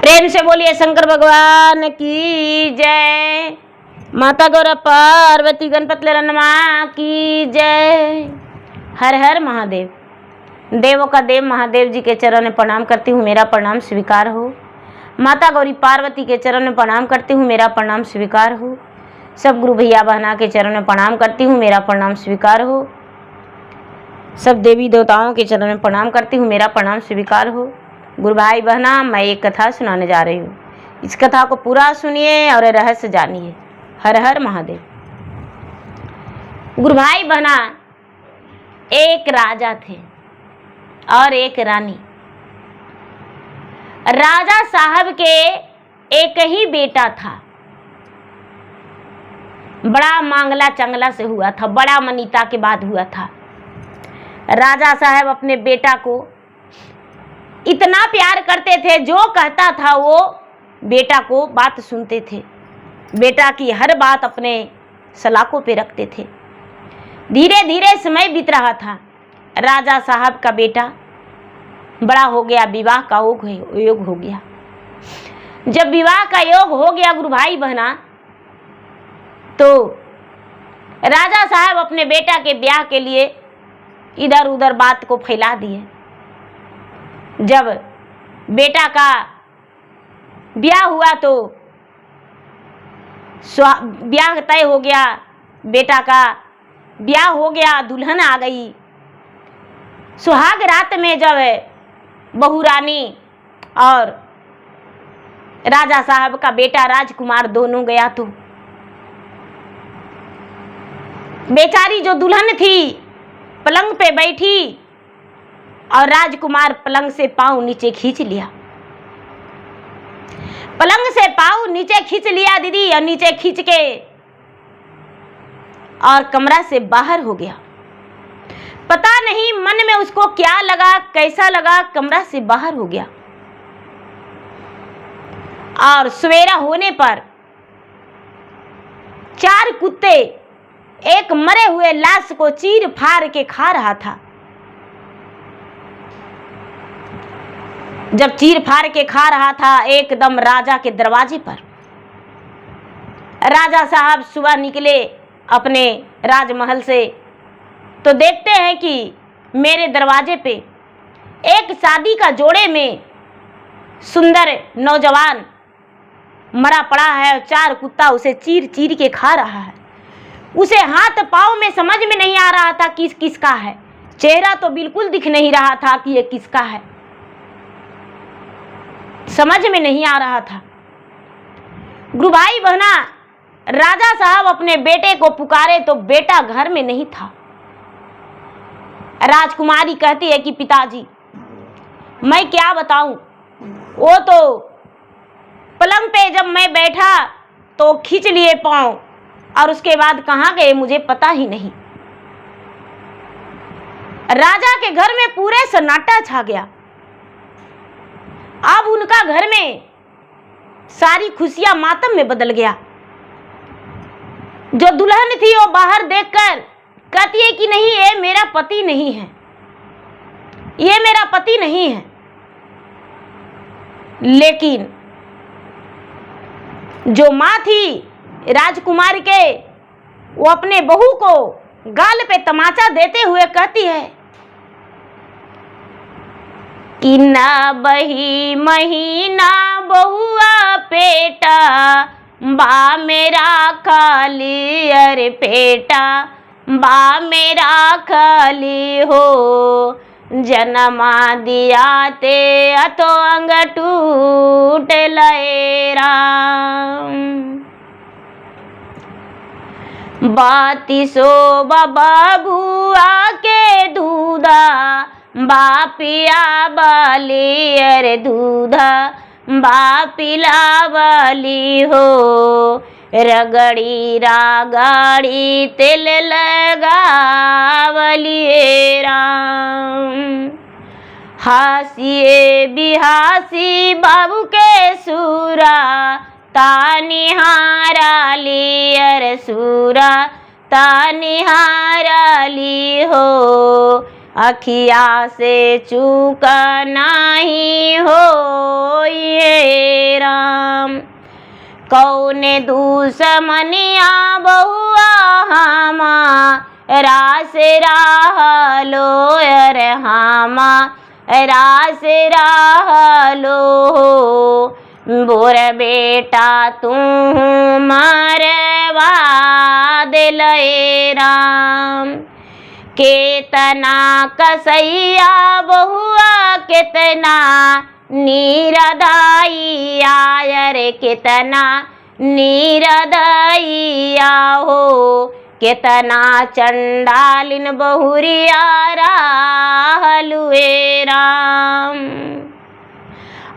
प्रेम से बोलिए शंकर भगवान की जय। माता गौरा पार्वती गणपति ललनमा की जय। हर हर महादेव। देवों का देव महादेव जी के चरण में प्रणाम करती हूँ, मेरा प्रणाम स्वीकार हो। माता गौरी पार्वती के चरण में प्रणाम करती हूँ, मेरा प्रणाम स्वीकार हो। सब गुरु भैया बहना के चरण में प्रणाम करती हूँ, मेरा प्रणाम स्वीकार हो। सब देवी देवताओं के चरण में प्रणाम करती हूँ, मेरा प्रणाम स्वीकार हो। गुरु भाई बहना, मैं एक कथा सुनाने जा रही हूँ। इस कथा को पूरा सुनिए और रहस्य जानिए। हर हर महादेव। गुरु भाई बहना, एक राजा थे और एक रानी। राजा साहब के एक ही बेटा था। बड़ा मांगला चंगला से हुआ था, बड़ा मनीता के बाद हुआ था। राजा साहब अपने बेटा को इतना प्यार करते थे, जो कहता था वो बेटा को बात सुनते थे। बेटा की हर बात अपने सलाखों पे रखते थे। धीरे धीरे समय बीत रहा था। राजा साहब का बेटा बड़ा हो गया, विवाह का योग हो गया। जब विवाह का योग हो गया गुरु भाई बहना, तो राजा साहब अपने बेटा के ब्याह के लिए इधर उधर बात को फैला दिए। जब बेटा का ब्याह हुआ तो ब्याह तय हो गया, बेटा का ब्याह हो गया, दुल्हन आ गई। सुहाग रात में जब बहू रानी और राजा साहब का बेटा राजकुमार दोनों गया, तो बेचारी जो दुल्हन थी पलंग पे बैठी और राजकुमार पलंग से पांव नीचे खींच लिया। पलंग से पांव नीचे खींच लिया दीदी, और नीचे खींच के और कमरा से बाहर हो गया। पता नहीं मन में उसको क्या लगा, कैसा लगा, कमरा से बाहर हो गया। और सवेरा होने पर 4 कुत्ते एक मरे हुए लाश को चीर फाड़ के खा रहा था। जब चीर फाड़ के खा रहा था, एकदम राजा के दरवाजे पर राजा साहब सुबह निकले अपने राजमहल से, तो देखते हैं कि मेरे दरवाजे पे एक शादी का जोड़े में सुंदर नौजवान मरा पड़ा है और 4 कुत्ता उसे चीर चीर के खा रहा है। उसे हाथ पांव में समझ में नहीं आ रहा था कि किसका है। चेहरा तो बिल्कुल दिख नहीं रहा था कि ये किसका है, समझ में नहीं आ रहा था। गुरु भाई बहना, राजा साहब अपने बेटे को पुकारे तो बेटा घर में नहीं था। राजकुमारी कहती है कि पिताजी, मैं क्या बताऊं, वो तो पलंग पे जब मैं बैठा तो खींच लिए पांव, और उसके बाद कहाँ गए मुझे पता ही नहीं। राजा के घर में पूरे सन्नाटा छा गया। अब उनका घर में सारी खुशियां मातम में बदल गया। जो दुल्हन थी वो बाहर देखकर कहती है कि नहीं, ये मेरा पति नहीं है, ये मेरा पति नहीं है। लेकिन जो माँ थी राजकुमार के, वो अपने बहू को गाल पे तमाचा देते हुए कहती है कि ना बही महीना बहुआ पेटा, बा मेरा खाली अरे पेटा, बा मेरा खाली हो, जन्मा दिया ते अतो अंग टूट लएरा, बाती सो बाबुआ के दूधा, बापिया बाली अरे दूधा, बापिला बाली हो, रगड़ी रागड़ी तेल लगावली राम, हासिए बिहासी बाबू के सूरा, तानिहारा ली अरे सूरा, तानिहारा ली हो, अखिया से चूका नहीं हो ये कौने दुश्मनिया बहुआ हमारा से रहलो अरे हमारा से रहलो बोर बेटा तू मरवा दिलए राम। केतना कसैया बहुआ कितना निरदैया रे कितना निरदैया हो कितना चंडालिन बहुरिया रहलुए राम।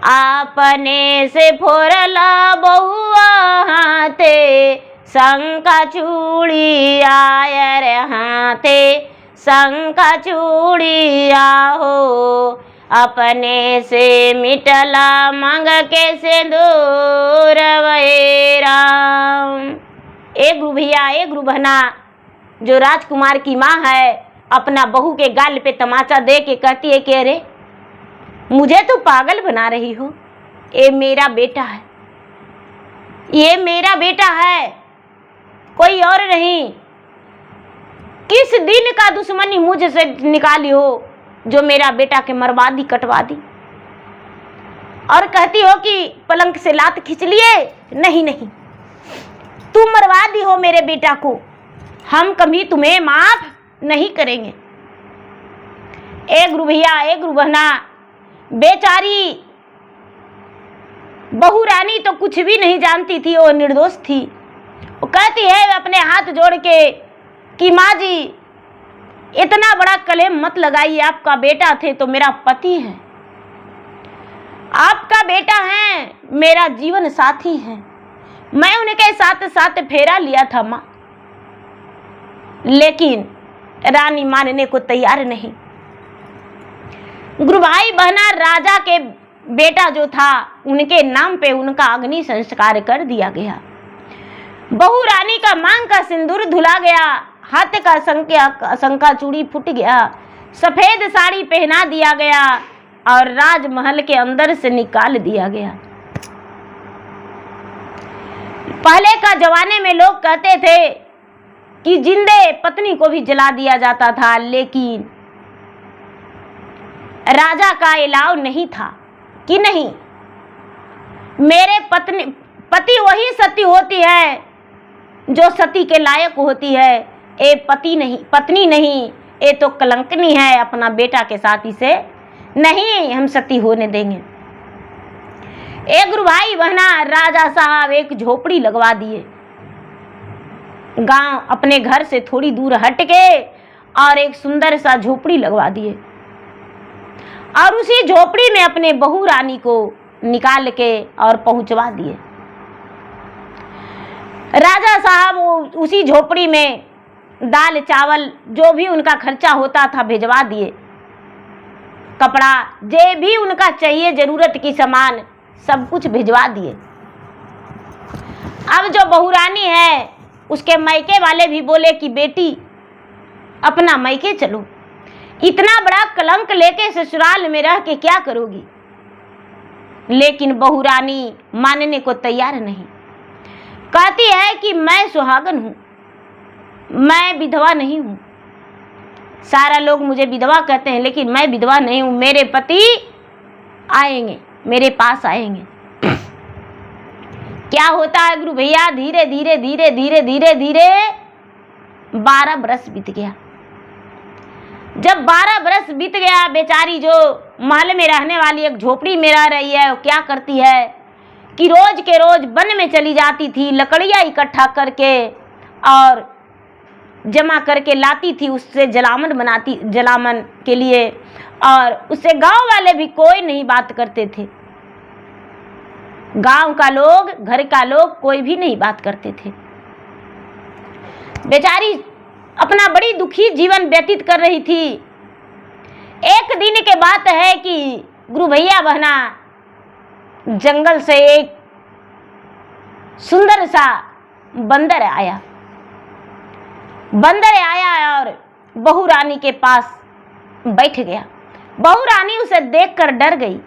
आपने से फोरला बहुआ हाथे शंका चूड़िया रे हाथे शंका चूड़िया हो अपने से मिटला मंग के सिंदूर वे राम। एक गुरु भैया एक गुरु बहना जो राजकुमार की माँ है अपना बहू के गाल पे तमाचा दे के कहती है कि अरे मुझे तो पागल बना रही हो, ये मेरा बेटा है, ये मेरा बेटा है, कोई और नहीं। किस दिन का दुश्मनी मुझसे निकाली हो जो मेरा बेटा के मरवा दी कटवा दी, और कहती हो कि पलंग से लात खींच लिए। नहीं नहीं, तुम मरवा दी हो मेरे बेटा को, हम कभी तुम्हें माफ नहीं करेंगे। एक गुरु भैया एक गुरु बहना बेचारी बहू रानी तो कुछ भी नहीं जानती थी, वो निर्दोष थी। वो कहती है अपने हाथ जोड़ के कि माँ जी इतना बड़ा कलेम मत लगाइए, आपका बेटा थे तो मेरा पति है, आपका बेटा है, मेरा जीवन साथी है, मैं उनके साथ साथ फेरा लिया था माँ। लेकिन रानी मानने को तैयार नहीं। गुरु भाई बहना राजा के बेटा जो था उनके नाम पे उनका अग्नि संस्कार कर दिया गया। बहू रानी का मांग का सिंदूर धुला गया, हाथ का शंका चूड़ी फूट गया, सफेद साड़ी पहना दिया गया और राजमहल के अंदर से निकाल दिया गया। पहले का जमाने में लोग कहते थे कि जिंदे पत्नी को भी जला दिया जाता था, लेकिन राजा का इलाव नहीं था कि नहीं, मेरे पति वही सती होती है जो सती के लायक होती है, ये पति नहीं पत्नी नहीं, ये तो कलंकनी है, अपना बेटा के साथ इसे नहीं हम सती होने देंगे। एक गुरु भाई बहना राजा साहब एक झोपड़ी लगवा दिए गांव अपने घर से थोड़ी दूर हट के, और एक सुंदर सा झोपड़ी लगवा दिए और उसी झोपड़ी में अपने बहू रानी को निकाल के और पहुंचवा दिए। राजा साहब उसी झोपड़ी में दाल चावल जो भी उनका खर्चा होता था भिजवा दिए, कपड़ा जे भी उनका चाहिए जरूरत की सामान सब कुछ भिजवा दिए। अब जो बहू रानी है उसके मैके वाले भी बोले कि बेटी अपना मैके चलो, इतना बड़ा कलंक लेके ससुराल में रह के क्या करोगी। लेकिन बहू रानी मानने को तैयार नहीं, कहती है कि मैं सुहागन हूं, मैं विधवा नहीं हूं। सारा लोग मुझे विधवा कहते हैं लेकिन मैं विधवा नहीं हूं, मेरे पति आएंगे, मेरे पास आएंगे। क्या होता है गुरु भैया, धीरे धीरे धीरे धीरे धीरे धीरे 12 बरस बीत गया। जब 12 बरस बीत गया, बेचारी जो महल में रहने वाली एक झोपड़ी में रह रही है, वो क्या करती है कि रोज के रोज वन में चली जाती थी, लकड़ियाँ इकट्ठा करके और जमा करके लाती थी, उससे जलावन के लिए, और उससे गांव वाले भी कोई नहीं बात करते थे। गांव का लोग, घर का लोग कोई भी नहीं बात करते थे। बेचारी अपना बड़ी दुखी जीवन व्यतीत कर रही थी। एक दिन के बात है कि गुरु भैया बहना जंगल से एक सुंदर सा बंदर आया और बहू रानी के पास बैठ गया। बहू रानी उसे देखकर डर गई,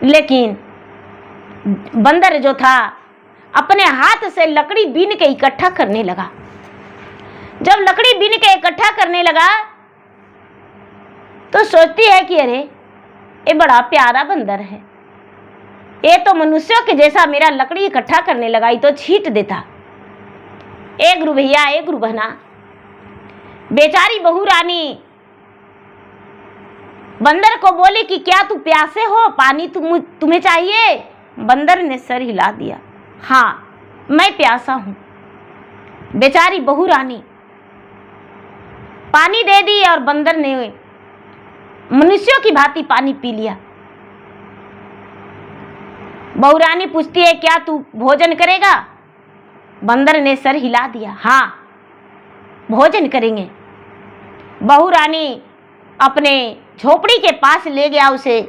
लेकिन बंदर जो था अपने हाथ से लकड़ी बीन के इकट्ठा करने लगा। जब लकड़ी बीन के इकट्ठा करने लगा तो सोचती है कि अरे ये बड़ा प्यारा बंदर है, ये तो मनुष्यों के जैसा मेरा लकड़ी इकट्ठा करने लगा, ये तो छीट देता। एक गुरु भैया एक गुरु बहना, बेचारी बहू रानी बंदर को बोली कि क्या तू प्यासे हो, पानी तुम्हें चाहिए? बंदर ने सर हिला दिया, हाँ मैं प्यासा हूं। बेचारी बहू रानी पानी दे दी और बंदर ने मनुष्यों की भांति पानी पी लिया। बहू रानी पूछती है क्या तू भोजन करेगा? बंदर ने सर हिला दिया, हाँ भोजन करेंगे। बहू रानी अपने झोपड़ी के पास ले गया उसे,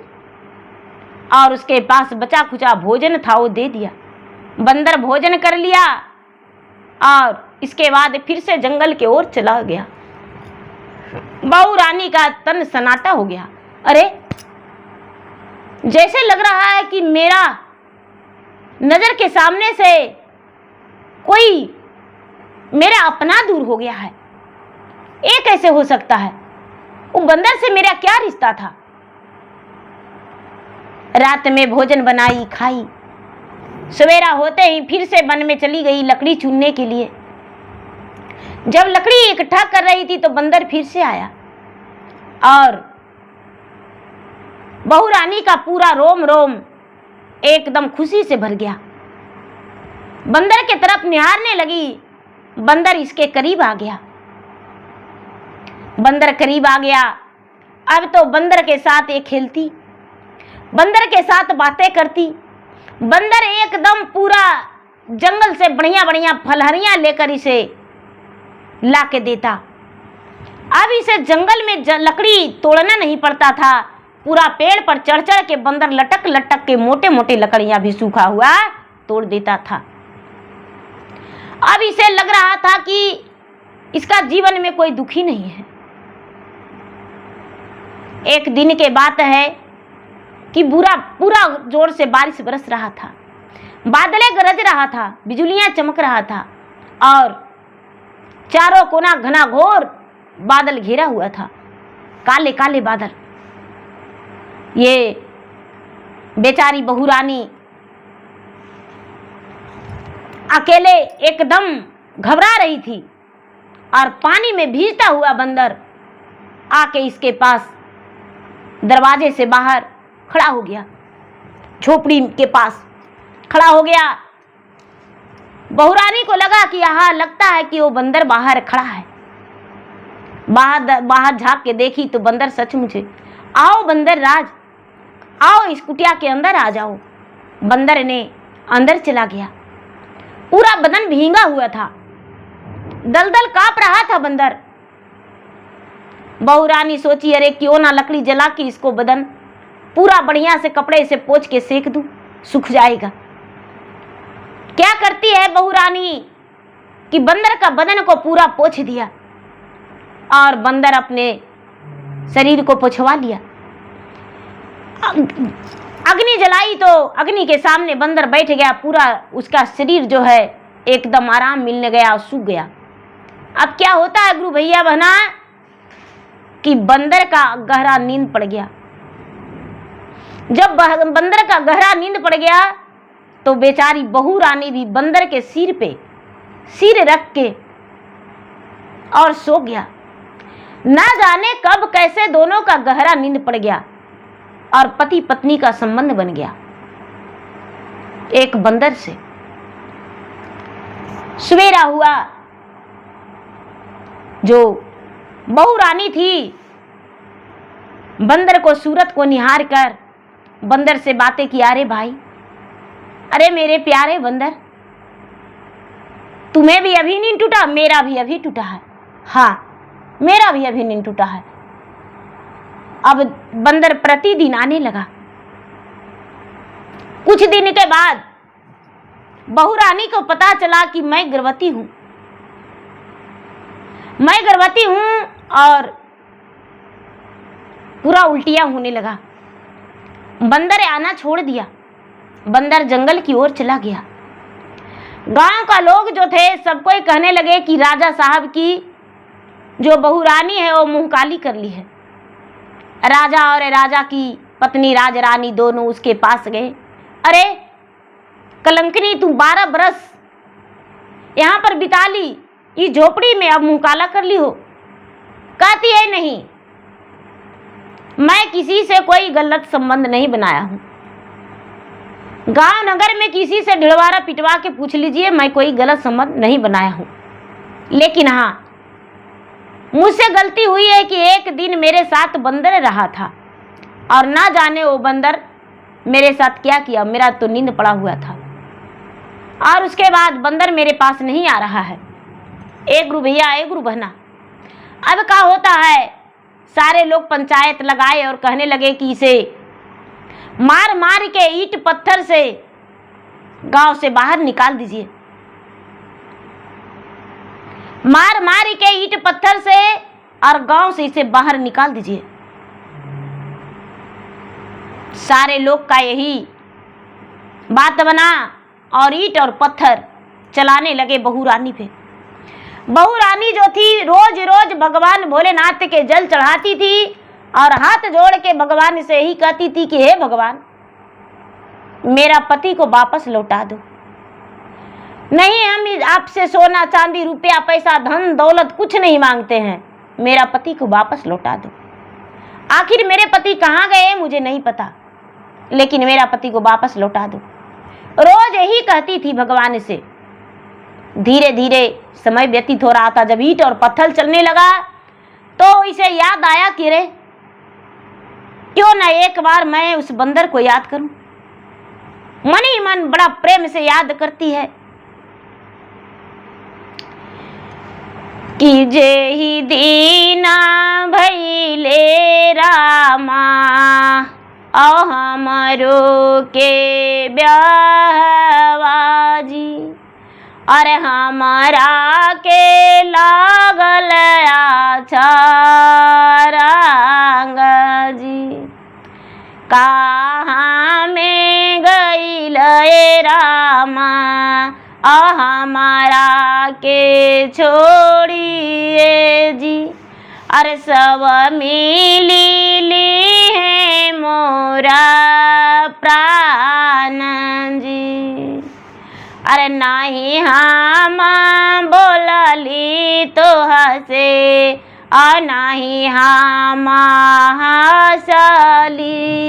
और उसके पास बचा खुचा भोजन था वो दे दिया। बंदर भोजन कर लिया और इसके बाद फिर से जंगल की ओर चला गया। बहू रानी का तन सन्नाटा हो गया। अरे जैसे लग रहा है कि मेरा नजर के सामने से कोई मेरा अपना दूर हो गया है, ये कैसे हो सकता है? वो बंदर से मेरा क्या रिश्ता था? रात में भोजन बनाई खाई, सवेरा होते ही फिर से वन में चली गई लकड़ी चुनने के लिए। जब लकड़ी इकट्ठा कर रही थी तो बंदर फिर से आया और बहू रानी का पूरा रोम रोम एकदम खुशी से भर गया। बंदर के तरफ निहारने लगी। बंदर इसके करीब आ गया। बंदर करीब आ गया। अब तो बंदर के साथ ये खेलती, बंदर के साथ बातें करती। बंदर एकदम पूरा जंगल से बढ़िया बढ़िया फलहरियां लेकर इसे ला के देता। अब इसे जंगल में लकड़ी तोड़ना नहीं पड़ता था। पूरा पेड़ पर चढ़ चढ़ के बंदर लटक लटक के मोटे मोटे लकड़ियां भी सूखा हुआ तोड़ देता था। अब इसे लग रहा था कि इसका जीवन में कोई दुखी नहीं है। एक दिन के बात है कि पूरा जोर से बारिश बरस रहा था, बादलें गरज रहा था, बिजलियां चमक रहा था और चारों कोना घना घोर बादल घेरा हुआ था, काले काले बादल। ये बेचारी बहू रानी अकेले एकदम घबरा रही थी और पानी में भीगता हुआ बंदर आके इसके पास दरवाजे से बाहर खड़ा हो गया, झोपड़ी के पास खड़ा हो गया। बहू रानी को लगा कि यहाँ लगता है कि वो बंदर बाहर खड़ा है। बाहर झांक के देखी तो बंदर सचमुच, आओ बंदर राज, आओ इस कुटिया के अंदर आ जाओ। बंदर ने अंदर चला गया। पूरा बदन भींगा हुआ था, दलदल कांप रहा था बंदर। बहू रानी सोची अरे क्यों ना लकड़ी जला के इसको बदन पूरा बढ़िया से कपड़े से पोंछ के सेक दूं, सूख जाएगा। क्या करती है बहू रानी कि बंदर का बदन को पूरा पोंछ दिया और बंदर अपने शरीर को पोंछवा लिया। अग्नि जलाई तो अग्नि के सामने बंदर बैठ गया। पूरा उसका शरीर जो है एकदम आराम मिलने गया और सूख गया। अब क्या होता है गुरु भैया बहना कि बंदर का गहरा नींद पड़ गया। जब बंदर का गहरा नींद पड़ गया तो बेचारी बहू रानी भी बंदर के सिर पे सिर रख के और सो गया। ना जाने कब कैसे दोनों का गहरा नींद पड़ गया और पति पत्नी का संबंध बन गया एक बंदर से। सवेरा हुआ, जो बहू रानी थी बंदर को सूरत को निहार कर बंदर से बातें की। अरे भाई, अरे मेरे प्यारे बंदर, तुम्हें भी अभी नींद टूटा? मेरा भी अभी टूटा है। हाँ, मेरा भी अभी नींद टूटा है। अब बंदर प्रतिदिन आने लगा। कुछ दिन के बाद बहू रानी को पता चला कि मैं गर्भवती हूं, मैं गर्भवती हूं और पूरा उल्टियां होने लगा। बंदर आना छोड़ दिया। बंदर जंगल की ओर चला गया। गांव का लोग जो थे सबको ही कहने लगे कि राजा साहब की जो बहू रानी है वो मुंह काली कर ली है। राजा और राजा की पत्नी राज रानी दोनों उसके पास गए। अरे कलंकनी, तुम 12 बरस यहाँ पर बिता ली, इस झोपड़ी में अब मुंह काला कर ली हो। कहती है नहीं, मैं किसी से कोई गलत संबंध नहीं बनाया हूं। गांव नगर में किसी से ढिलवारा पिटवा के पूछ लीजिए, मैं कोई गलत संबंध नहीं बनाया हूं। लेकिन हाँ, मुझसे गलती हुई है कि एक दिन मेरे साथ बंदर रहा था और ना जाने वो बंदर मेरे साथ क्या किया। मेरा तो नींद पड़ा हुआ था और उसके बाद बंदर मेरे पास नहीं आ रहा है। ए गुरु भैया, ए गुरु बहना, अब क्या होता है, सारे लोग पंचायत लगाए और कहने लगे कि इसे मार मार के ईंट पत्थर से गांव से बाहर निकाल दीजिए। मार मार के ईंट पत्थर से और गांव से इसे बाहर निकाल दीजिए। सारे लोग का यही बात बना और ईंट और पत्थर चलाने लगे बहू रानी पे। बहू रानी जो थी रोज रोज भगवान भोलेनाथ के जल चढ़ाती थी और हाथ जोड़ के भगवान से ही कहती थी कि हे भगवान, मेरा पति को वापस लौटा दो। नहीं, हम आपसे सोना चांदी रुपया पैसा धन दौलत कुछ नहीं मांगते हैं, मेरा पति को वापस लौटा दो। आखिर मेरे पति कहाँ गए मुझे नहीं पता, लेकिन मेरा पति को वापस लौटा दो। रोज यही कहती थी भगवान से। धीरे धीरे समय व्यतीत हो रहा था। जब ईंट और पत्थर चलने लगा तो इसे याद आया कि रे, क्यों ना एक बार मैं उस बंदर को याद करूं। मन ही मन बड़ा प्रेम से याद करती है कि जेहि दीना भइले रामा औ हमरो के ब्याहवाजी, अरे हमारा के लागल अच्छा रंग जी। कहाँ में गइल रामा औ हमारा के छोड़िए जी। अरे सब मिली ली है मोरा प्राण जी। अरे नहीं हम बोलली तो हसे और नहीं हम हंसली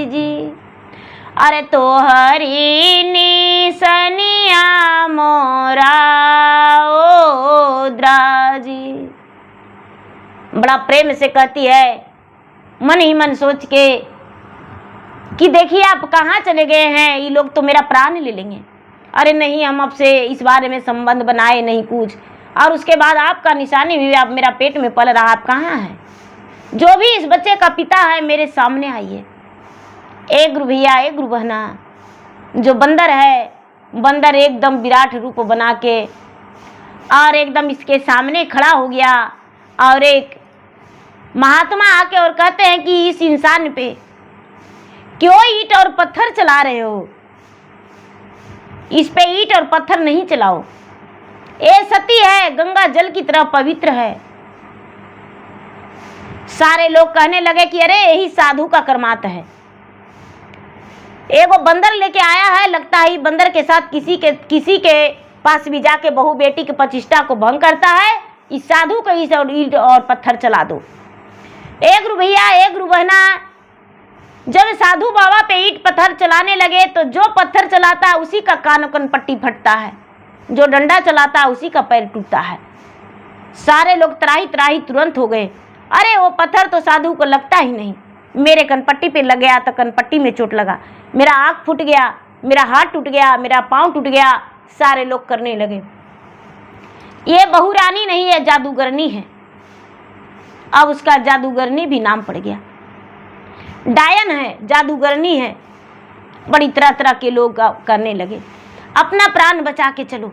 जी। अरे तोहरी निसनिया मोरा ओद्रा जी। बड़ा प्रेम से कहती है, मन ही मन सोच के कि देखिए आप कहाँ चले गए हैं, ये लोग तो मेरा प्राण ले लेंगे। अरे नहीं, हम आपसे इस बारे में संबंध बनाए नहीं कुछ, और उसके बाद आपका निशानी भी आप मेरा पेट में पल रहा, आप कहाँ हैं? जो भी इस बच्चे का पिता है मेरे सामने आइए। ए गुरु भैया, ए गुरु बहना, जो बंदर है, बंदर एकदम विराट रूप बना के और एकदम इसके सामने खड़ा हो गया और एक महात्मा आके और कहते हैं कि इस इंसान पे क्यों ईंट और पत्थर चला रहे हो? इस पे ईंट और पत्थर नहीं चलाओ। ये सती है, गंगा जल की तरह पवित्र है। सारे लोग कहने लगे कि अरे यही साधु का कर्मात है। एगो बंदर लेके आया है, लगता है बंदर के साथ किसी के पास भी जाके बहू बेटी के प्रतिष्ठा को भंग करता है। इस साधु को इस ईंट और पत्थर चला दो। ए गुरु भैया, ए गुरु बहना, जब साधु बाबा पे ईंट पत्थर चलाने लगे तो जो पत्थर चलाता है उसी का कान पट्टी फटता है, जो डंडा चलाता है उसी का पैर टूटता है। सारे लोग त्राही त्राही तुरंत हो गए। अरे वो पत्थर तो साधु को लगता ही नहीं, मेरे कनपट्टी पे लग गया तो कनपट्टी में चोट लगा, मेरा आँख फूट गया, मेरा हाथ टूट गया, मेरा पाँव टूट गया। सारे लोग करने लगे। ये बहू रानी नहीं है, जादूगरनी है। अब उसका जादूगरनी भी नाम पड़ गया। डायन है, जादूगरनी है। बड़ी तरह तरह के लोग करने लगे, अपना प्राण बचा के चलो।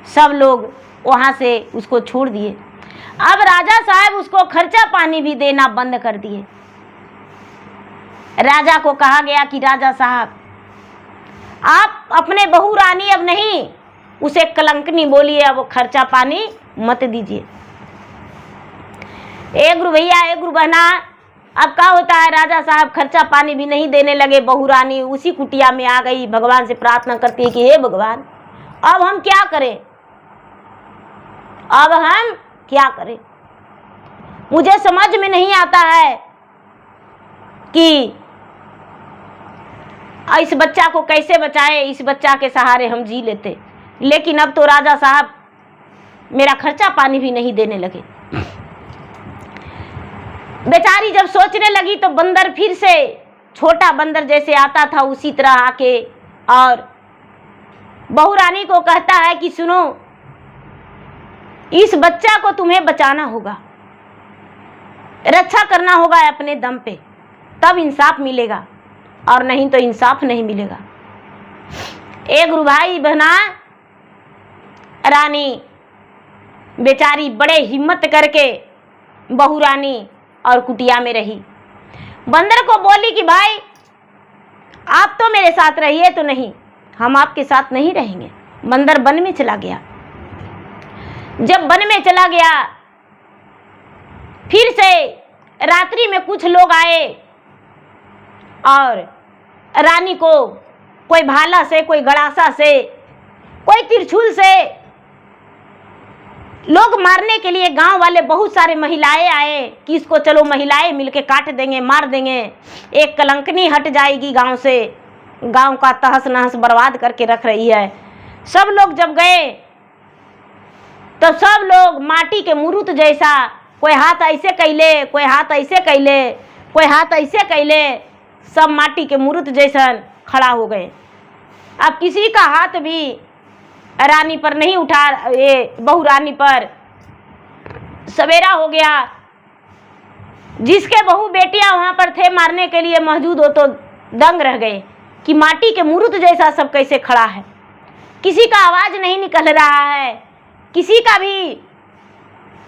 सब लोग वहाँ से उसको छोड़ दिए। अब राजा साहब उसको खर्चा पानी भी देना बंद कर दिए। राजा को कहा गया कि राजा साहब, आप अपने बहू रानी अब नहीं उसे कलंकनी बोलिए, अब खर्चा पानी मत दीजिए। ए गुरु भैया, ए गुरु बहना, अब क्या होता है, राजा साहब खर्चा पानी भी नहीं देने लगे, बहू रानी उसी कुटिया में आ गई, भगवान से प्रार्थना करती है कि हे भगवान अब हम क्या करें, अब हम क्या करें, मुझे समझ में नहीं आता है कि इस बच्चा को कैसे बचाएं, इस बच्चा के सहारे हम जी लेते, लेकिन अब तो राजा साहब मेरा खर्चा पानी भी नहीं देने लगे। बेचारी जब सोचने लगी तो बंदर फिर से, छोटा बंदर जैसे आता था उसी तरह आके और बहू रानी को कहता है कि सुनो, इस बच्चा को तुम्हें बचाना होगा, रक्षा करना होगा अपने दम पे, तब इंसाफ मिलेगा और नहीं तो इंसाफ नहीं मिलेगा। ए गुरु भाई बहना, रानी बेचारी बड़े हिम्मत करके बहू रानी और कुटिया में रही। बंदर को बोली कि भाई आप तो मेरे साथ रहिए, तो नहीं, हम आपके साथ नहीं रहेंगे। बंदर वन में चला गया। जब वन में चला गया, फिर से रात्रि में कुछ लोग आए और रानी को कोई भाला से, कोई गड़ासा से, कोई तिरछुल से लोग मारने के लिए गांव वाले बहुत सारे महिलाएं आए कि इसको चलो महिलाएं मिलके काट देंगे, मार देंगे, एक कलंकनी हट जाएगी गांव से, गांव का तहस नहस बर्बाद करके रख रही है। सब लोग जब गए तो सब लोग माटी के मुरुत जैसा, कोई हाथ ऐसे कैले, कोई हाथ ऐसे कैले, कोई हाथ ऐसे कैले, सब माटी के मुरुत जैसा खड़ा हो गए। अब किसी का हाथ भी रानी पर नहीं उठा, ये बहू रानी पर। सवेरा हो गया, जिसके बहू बेटियां वहां पर थे मारने के लिए मौजूद हो तो दंग रह गए कि माटी के मुरुत जैसा सब कैसे खड़ा है, किसी का आवाज नहीं निकल रहा है, किसी का भी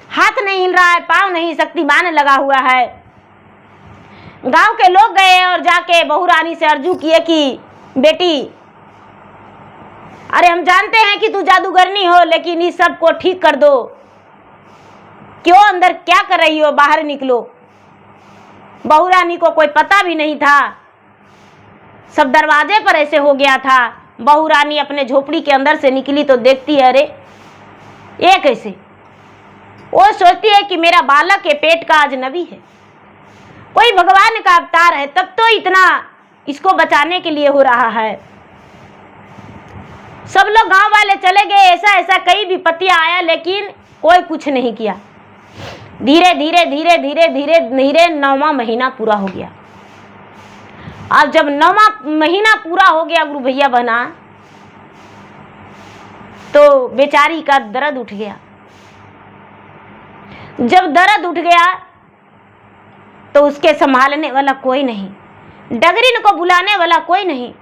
हाथ नहीं हिल रहा है, पांव नहीं, शक्तिमान लगा हुआ है। गांव के लोग गए और जाके बहू रानी से अर्जू किए कि बेटी, अरे हम जानते हैं कि तू जादूगरनी हो, लेकिन इस सब को ठीक कर दो, क्यों अंदर क्या कर रही हो, बाहर निकलो। बहू रानी को कोई पता भी नहीं था, सब दरवाजे पर ऐसे हो गया था। बहू रानी अपने झोपड़ी के अंदर से निकली तो देखती है, अरे ये कैसे। वो सोचती है कि मेरा बालक के पेट का अजनबी है, कोई भगवान का अवतार है, तब तो इतना इसको बचाने के लिए हो रहा है। सब लोग गांव वाले चले गए, ऐसा ऐसा कई विपत्तियां आया, लेकिन कोई कुछ नहीं किया। धीरे धीरे धीरे धीरे धीरे धीरे 9वां महीना पूरा हो गया। अब जब 9वां महीना पूरा हो गया गुरु भैया बहना, तो बेचारी का दर्द उठ गया। जब दर्द उठ गया तो उसके संभालने वाला कोई नहीं, डगरिन को बुलाने वाला कोई नहीं।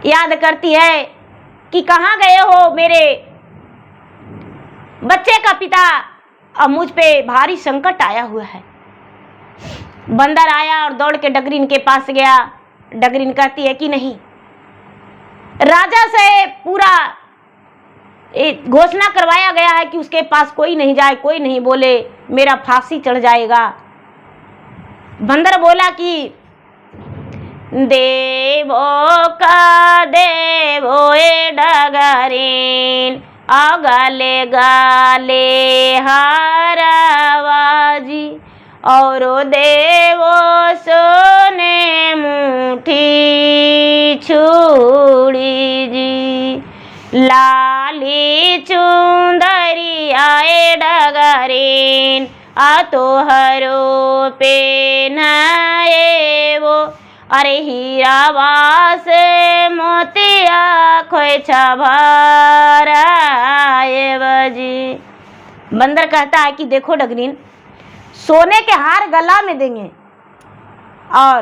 याद करती है कि कहाँ गए हो मेरे बच्चे का पिता, अब मुझ पे भारी संकट आया हुआ है। बंदर आया और दौड़ के डगरिन के पास गया। डगरिन कहती है कि नहीं, राजा से पूरा घोषणा करवाया गया है कि उसके पास कोई नहीं जाए, कोई नहीं बोले, मेरा फांसी चढ़ जाएगा। बंदर बोला कि देवो का देवो ए डगरिन, अगले गाले हारावाजी, और देवो सोने मुठी छुड़ी जी, लाली चुंदरी आए डगरिन, आ तो हरो पे नए वो, अरे हीरा से मोतिया खोइछा भराए बजी। बंदर कहता है कि देखो डगरिन, सोने के हार गला में देंगे और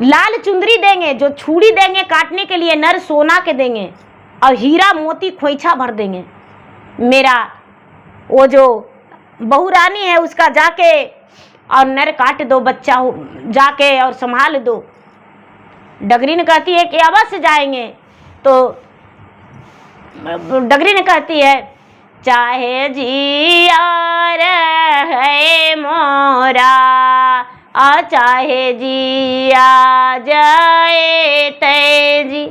लाल चुंदरी देंगे, जो छुरी देंगे काटने के लिए नर सोना के देंगे, और हीरा मोती खोइछा भर देंगे। मेरा वो जो बहू रानी है उसका जाके और नर काट दो, बच्चा हो जाके और संभाल दो। डगरीन कहती है कि अवश्य जाएंगे। तो डगरीन कहती है चाहे जिया रहे मोरा चाहे जिया जाए तेजी,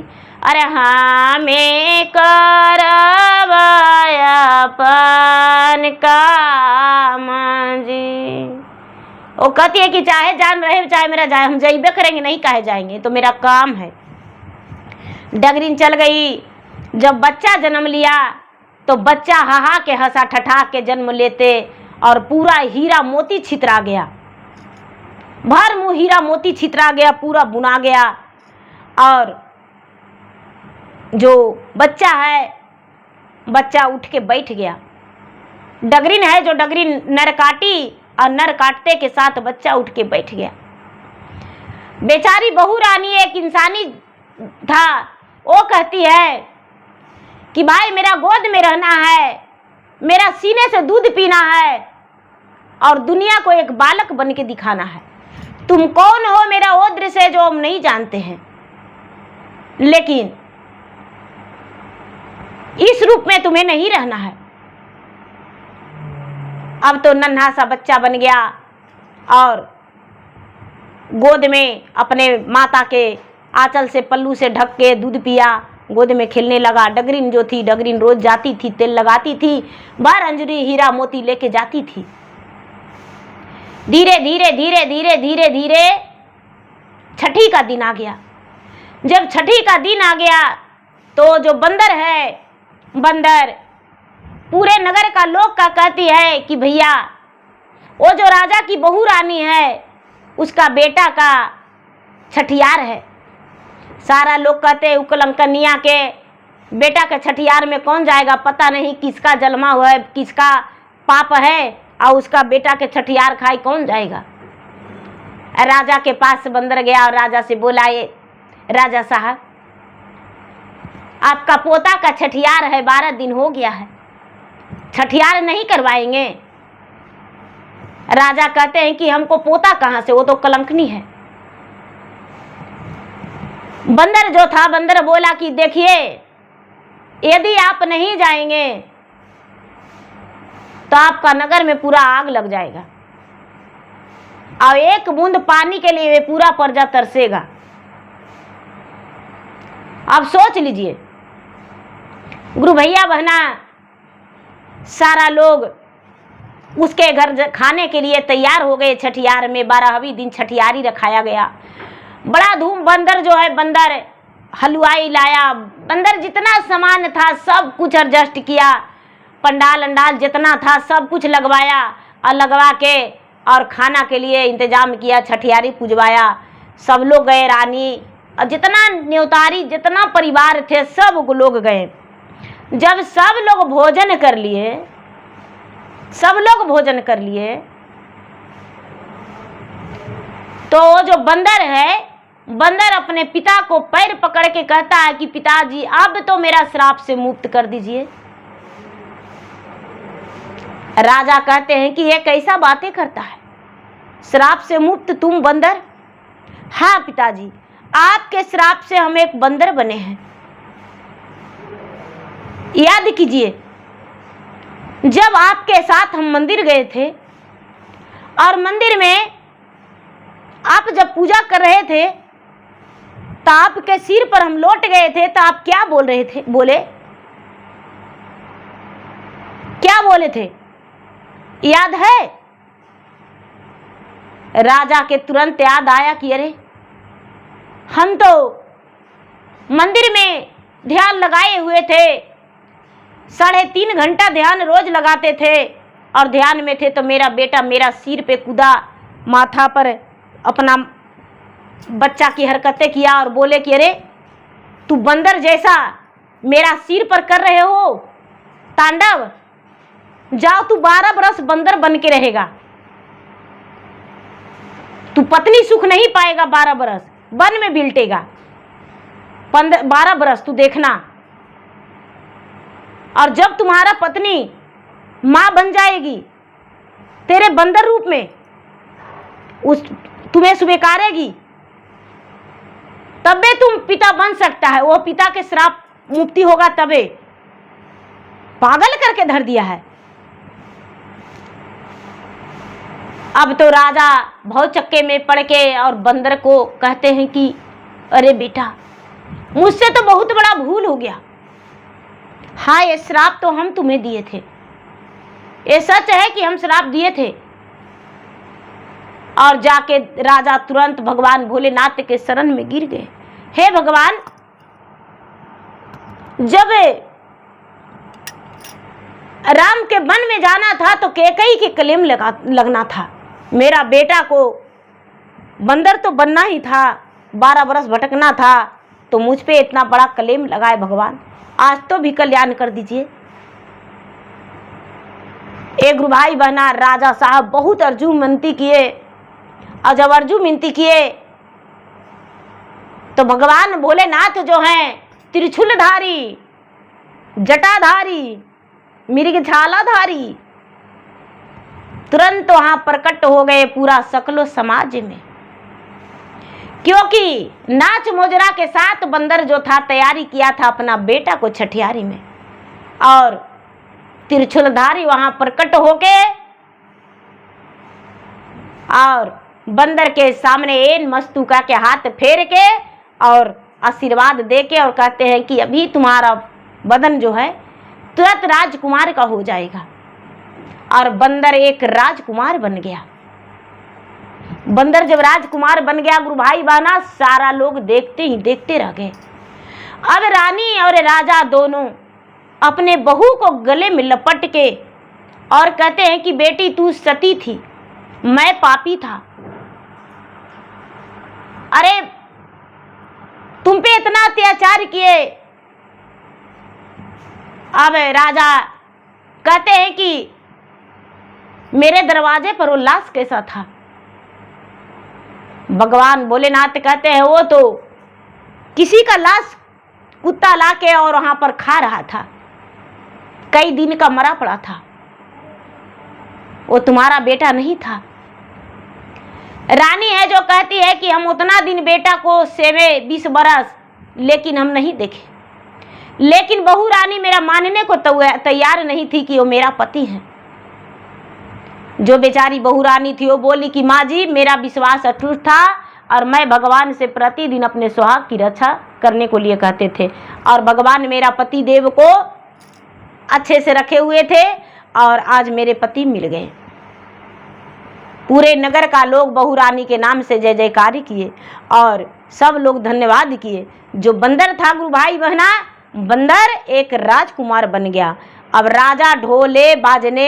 अरे हमें करवायापन काम जी। वो कहती है कि चाहे जान रहे चाहे मेरा जाए, हम जाइबे करेंगे, नहीं काहे जाएंगे, तो मेरा काम है। डगरीन चल गई। जब बच्चा जन्म लिया तो बच्चा हाहा के हंसा ठठा के जन्म लेते और पूरा हीरा मोती छितरा गया, भर मुंह हीरा मोती छितरा गया, पूरा बुना गया। और जो बच्चा है, बच्चा उठ के बैठ गया। डगरीन है जो डगरीन नर काटी और नर काटते के साथ बच्चा उठ के बैठ गया। बेचारी बहू रानी एक इंसानी था, वो कहती है कि भाई मेरा गोद में रहना है, मेरा सीने से दूध पीना है और दुनिया को एक बालक बन के दिखाना है। तुम कौन हो मेरा वो दृश्य है जो हम नहीं जानते हैं, लेकिन इस रूप में तुम्हें नहीं रहना है। अब तो नन्हा सा बच्चा बन गया और गोद में अपने माता के आंचल से पल्लू से ढक के दूध पिया, गोद में खेलने लगा। डगरीन जो थी, डगरीन रोज जाती थी, तेल लगाती थी, बार अंजूरी हीरा मोती लेके जाती थी। धीरे धीरे धीरे धीरे धीरे धीरे छठी का दिन आ गया। जब छठी का दिन आ गया तो जो बंदर है, बंदर पूरे नगर का लोग का कहती है कि भैया वो जो राजा की बहू रानी है उसका बेटा का छठियार है। सारा लोग कहते हैं उकलंकनिया के बेटा के छठियार में कौन जाएगा, पता नहीं किसका जन्मा हुआ है, किसका पाप है, और उसका बेटा के छठियार खाई कौन जाएगा। राजा के पास बंदर गया और राजा से बोला, ये राजा साहब आपका पोता का छठियार है, 12 दिन हो गया है, छठियार नहीं करवाएंगे। राजा कहते हैं कि हमको पोता कहाँ से, वो तो कलंकनी है। बंदर जो था, बंदर बोला कि देखिए यदि आप नहीं जाएंगे तो आपका नगर में पूरा आग लग जाएगा और एक बूंद पानी के लिए पूरा प्रजा तरसेगा। आप सोच लीजिए। गुरु भैया बहना सारा लोग उसके घर खाने के लिए तैयार हो गए। छठियार में 12वें दिन छठियारी रखाया गया। बड़ा धूम। बंदर जो है, बंदर हलवाई लाया, बंदर जितना सामान था सब कुछ एडजस्ट किया, पंडाल अंडाल जितना था सब कुछ लगवाया और लगवा के और खाना के लिए इंतजाम किया, छठियारी पुजवाया। सब लोग गए, रानी और जितना न्योतारी जितना परिवार थे सब लोग गए। जब सब लोग भोजन कर लिए, सब लोग भोजन कर लिए तो जो बंदर है, बंदर अपने पिता को पैर पकड़ के कहता है कि पिताजी अब तो मेरा श्राप से मुक्त कर दीजिए। राजा कहते हैं कि ये कैसा बातें करता है, श्राप से मुक्त तुम बंदर? हाँ पिताजी, आपके श्राप से हम एक बंदर बने हैं। याद कीजिए जब आपके साथ हम मंदिर गए थे और मंदिर में आप जब पूजा कर रहे थे तो आपके सिर पर हम लौट गए थे, तो आप क्या बोल रहे थे? बोले क्या बोले थे, याद है? राजा के तुरंत याद आया कि अरे हम तो मंदिर में ध्यान लगाए हुए थे, 3.5 घंटा ध्यान रोज लगाते थे और ध्यान में थे तो मेरा बेटा मेरा सिर पे कूदा, माथा पर अपना बच्चा की हरकतें किया और बोले कि अरे तू बंदर जैसा मेरा सिर पर कर रहे हो तांडव, जाओ तू 12 बरस बंदर बन के रहेगा, तू पत्नी सुख नहीं पाएगा, 12 बरस वन में बिलटेगा, 12 बरस तू देखना। और जब तुम्हारा पत्नी माँ बन जाएगी तेरे बंदर रूप में, उस तुम्हें स्वीकारेगी तबे तुम पिता बन सकता है, वो पिता के श्राप मुक्ति होगा तबे। पागल करके धर दिया है। अब तो राजा बहुत चक्के में पड़ के और बंदर को कहते हैं कि अरे बेटा, मुझसे तो बहुत बड़ा भूल हो गया। हाँ, ये श्राप तो हम तुम्हें दिए थे, ये सच है कि हम श्राप दिए थे। और जाके राजा तुरंत भगवान भोलेनाथ के शरण में गिर गए। हे भगवान, जब राम के वन में जाना था तो कैकेयी के कलेम लगना था। मेरा बेटा को बंदर तो बनना ही था, 12 बरस भटकना था, तो मुझ पे इतना बड़ा कलेम लगाए भगवान, आज तो भी कल्याण कर दीजिए। एक गुरु भाई बहना राजा साहब बहुत अर्जुन विनती किए, और जब अर्जुन विनती किए तो भगवान भोलेनाथ जो हैं त्रिशूलधारी, जटाधारी, मृगछालाधारी, तुरंत वहां प्रकट हो गए पूरा सकलो समाज में। क्योंकि नाच मोजरा के साथ बंदर जो था तैयारी किया था अपना बेटा को छठियारी में, और त्रिशूलधारी वहां प्रकट होके और बंदर के सामने एन मस्तूका के हाथ फेर के और आशीर्वाद दे के और कहते हैं कि अभी तुम्हारा बदन जो है तुरंत राजकुमार का हो जाएगा। और बंदर एक राजकुमार बन गया। बंदर जब राजकुमार बन गया गुरु भाई बहना, सारा लोग देखते ही देखते रह गए। अब रानी और राजा दोनों अपने बहू को गले में लपट के और कहते हैं कि बेटी तू सती थी, मैं पापी था, अरे तुम पे इतना अत्याचार किए। अब राजा कहते हैं कि मेरे दरवाजे पर वो लाश कैसा था। भगवान भोलेनाथ कहते हैं वो तो किसी का लाश कुत्ता लाके और वहां पर खा रहा था, कई दिन का मरा पड़ा था, वो तुम्हारा बेटा नहीं था। रानी है जो कहती है कि हम उतना दिन बेटा को सेवे 20 बरस, लेकिन हम नहीं देखे। लेकिन बहू रानी मेरा मानने को तैयार नहीं थी कि वो मेरा पति है। जो बेचारी बहू रानी थी वो बोली कि माँ जी मेरा विश्वास अटूट था और मैं भगवान से प्रतिदिन अपने सुहाग की रक्षा करने को लिए कहते थे, और भगवान मेरा पति देव को अच्छे से रखे हुए थे और आज मेरे पति मिल गए। पूरे नगर का लोग बहू रानी के नाम से जय जयकारी किए और सब लोग धन्यवाद किए। जो बंदर था गुरु भाई बहना, बंदर एक राजकुमार बन गया। अब राजा ढोले बाजने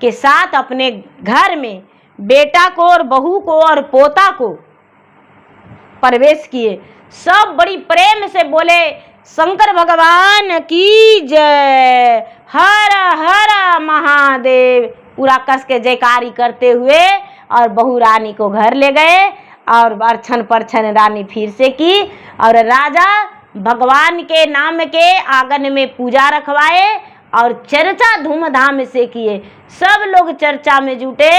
के साथ अपने घर में बेटा को और बहू को और पोता को प्रवेश किए। सब बड़ी प्रेम से बोले शंकर भगवान की जय, हर हर महादेव, पूरा कस के जयकारी करते हुए और बहू रानी को घर ले गए और अर्छन परछन रानी फिर से की और राजा भगवान के नाम के आंगन में पूजा रखवाए और चर्चा धूमधाम से किए। सब लोग चर्चा में जुटे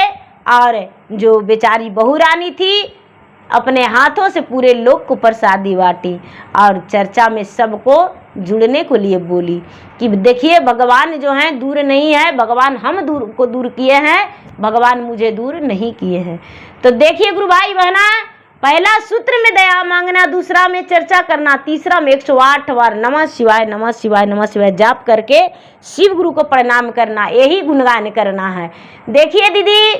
और जो बेचारी बहू रानी थी अपने हाथों से पूरे लोग को प्रसादी बांटी और चर्चा में सबको जुड़ने को लिए बोली कि देखिए भगवान जो हैं दूर नहीं है, भगवान हम दूर किए हैं, भगवान मुझे दूर नहीं किए हैं। तो देखिए गुरु भाई बहना, पहला सूत्र में दया मांगना, दूसरा में चर्चा करना, तीसरा में 108 बार नमः शिवाय नमः शिवाय नमः शिवाय जाप करके शिव गुरु को प्रणाम करना, यही गुणगान करना है। देखिए दीदी,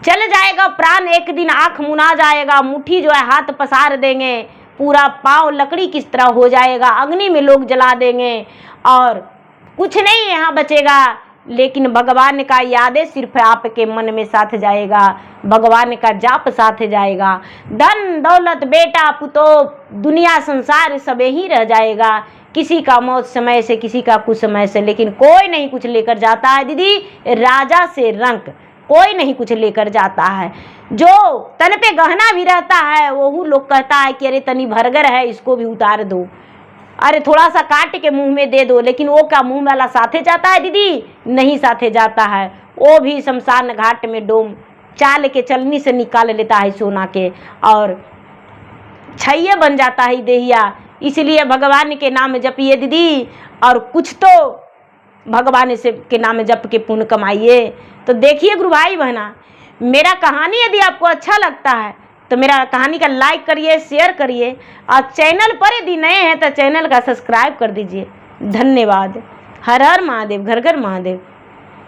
चल जाएगा प्राण एक दिन, आंख मुना जाएगा, मुट्ठी जो है हाथ पसार देंगे, पूरा पाँव लकड़ी किस तरह हो जाएगा, अग्नि में लोग जला देंगे और कुछ नहीं यहाँ बचेगा। लेकिन भगवान का यादें सिर्फ आपके मन में साथ जाएगा, भगवान का जाप साथ जाएगा। धन दौलत बेटा पुतो दुनिया संसार सब ही रह जाएगा, किसी का मौत समय से, किसी का कुछ समय से, लेकिन कोई नहीं कुछ लेकर जाता है दीदी। राजा से रंक कोई नहीं कुछ लेकर जाता है। जो तन पे गहना भी रहता है वो लोग कहता है कि अरे तनी भरगर है, इसको भी उतार दो, अरे थोड़ा सा काट के मुंह में दे दो, लेकिन वो क्या मुंह वाला साथे जाता है दीदी? नहीं साथे जाता है। वो भी शमशान घाट में डोम चाल के चलनी से निकाल लेता है सोना के और छैया बन जाता है देहिया। इसलिए भगवान के नाम जपिए दीदी, और कुछ तो भगवान से के नाम जप के पुण्य कमाइए। तो देखिए गुरु भाई बहना, मेरा कहानी यदि आपको अच्छा लगता है तो मेरा कहानी का लाइक करिए, शेयर करिए, और चैनल पर यदि नए हैं तो चैनल का सब्सक्राइब कर दीजिए। धन्यवाद। हर हर महादेव, घर घर महादेव।